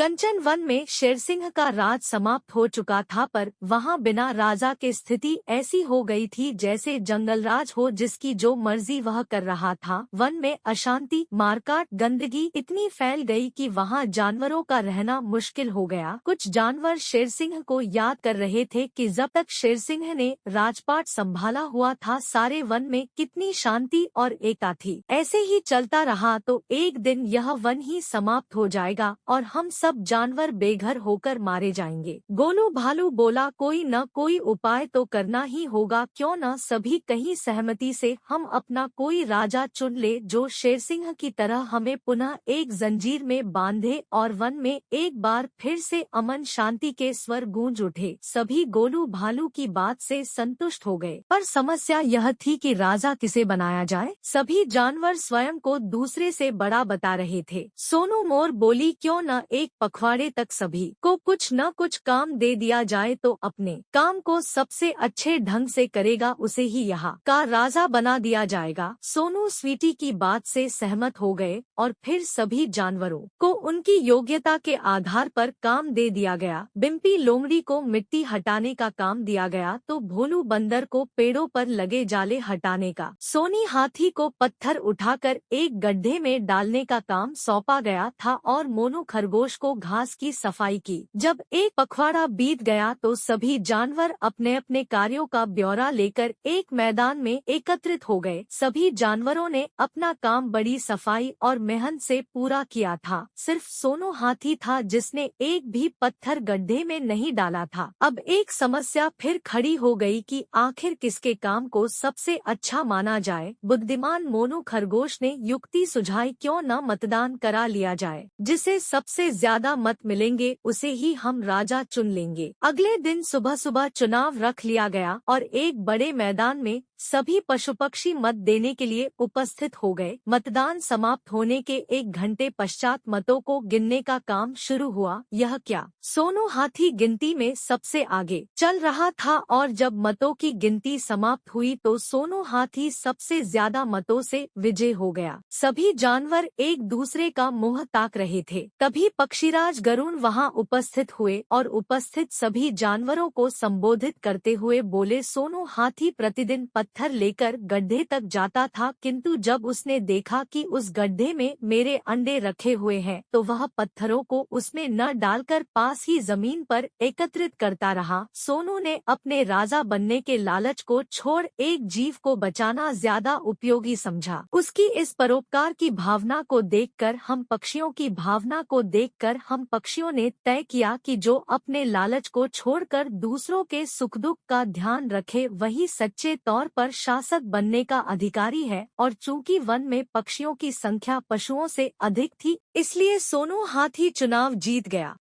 कंचन one में शेरसिंह का राज समाप्त हो चुका था, पर वहां बिना राजा के स्थिति ऐसी हो गई थी जैसे जंगलराज हो जिसकी जो मर्जी वह कर रहा था। वन में अशांति, मारकाट, गंदगी इतनी फैल गई कि वहां जानवरों का रहना मुश्किल हो गया। कुछ जानवर शेरसिंह को याद कर रहे थे कि जब तक शेरसिंह ने राजपाट संभाला हुआ था सारे वन में कितनी शांति और एकता थी। ऐसे ही चलता रहा तो एक दिन यह वन ही समाप्त हो जाएगा और हम सब जानवर बेघर होकर मारे जाएंगे। गोलू भालू बोला, कोई न कोई उपाय तो करना ही होगा, क्यों न सभी कहीं सहमति से हम अपना कोई राजा चुन ले जो शेरसिंह की तरह हमें पुनः एक जंजीर में बांधे और वन में एक बार फिर से अमन शांति के स्वर गूंज उठे। सभी गोलू भालू की बात से संतुष्ट हो गए, पर समस्या यह थी कि राजा किसे बनाया जाए। सभी जानवर स्वयं को दूसरे से बड़ा बता रहे थे। सोनू मोर बोली, क्यों न एक पखवाड़े तक सभी को कुछ न कुछ काम दे दिया जाए तो अपने काम को सबसे अच्छे ढंग से करेगा उसे ही यहाँ का राजा बना दिया जाएगा। सोनू स्वीटी की बात से सहमत हो गए और फिर सभी जानवरों को उनकी योग्यता के आधार पर काम दे दिया गया। बिम्पी लोमड़ी को मिट्टी हटाने का काम दिया गया तो भोलू बंदर को पेड़ों पर लगे जाले हटाने का, सोनी हाथी को पत्थर उठाकर एक गड्ढे में डालने का काम सौंपा गया था और मोनू खरगोश को घास की सफाई की। जब एक पखवाड़ा बीत गया तो सभी जानवर अपने अपने कार्यों का ब्यौरा लेकर एक मैदान में एकत्रित हो गए। सभी जानवरों ने अपना काम बड़ी सफाई और मेहनत से पूरा किया था। सिर्फ सोनू हाथी था जिसने एक भी पत्थर गड्ढे में नहीं डाला था। अब एक समस्या फिर खड़ी हो गई कि आखिर किसके काम को सबसे अच्छा माना जाए। बुद्धिमान मोनू खरगोश ने युक्ति सुझाई, क्यों न मतदान करा लिया जाए, जिसे सबसे ज्यादा मत मिलेंगे उसे ही हम राजा चुन लेंगे। अगले दिन सुबह सुबह चुनाव रख लिया गया और एक बड़े मैदान में सभी पशु पक्षी मत देने के लिए उपस्थित हो गए। मतदान समाप्त होने के एक घंटे पश्चात मतों को गिनने का काम शुरू हुआ। यह क्या, सोनू हाथी गिनती में सबसे आगे चल रहा था और जब मतों की गिनती समाप्त हुई तो सोनू हाथी सबसे ज्यादा मतों से विजय हो गया। सभी जानवर एक दूसरे का मुंह ताक रहे थे। तभी पक्षीराज गरुण वहां उपस्थित हुए और उपस्थित सभी जानवरों को संबोधित करते हुए बोले, सोनू हाथी प्रतिदिन पत्थर लेकर गड्ढे तक जाता था, किंतु जब उसने देखा कि उस गड्ढे में मेरे अंडे रखे हुए हैं तो वह पत्थरों को उसमें न डालकर पास ही जमीन पर एकत्रित करता रहा। सोनू ने अपने राजा बनने के लालच को छोड़ एक जीव को बचाना ज्यादा उपयोगी समझा। उसकी इस परोपकार की भावना को देखकर हम पक्षियों ने तय किया कि जो अपने लालच को छोड़कर दूसरों के सुख दुख का ध्यान रखे वही सच्चे तौर पर शासक बनने का अधिकारी है। और चूंकि वन में पक्षियों की संख्या पशुओं से अधिक थी इसलिए सोनू हाथी चुनाव जीत गया।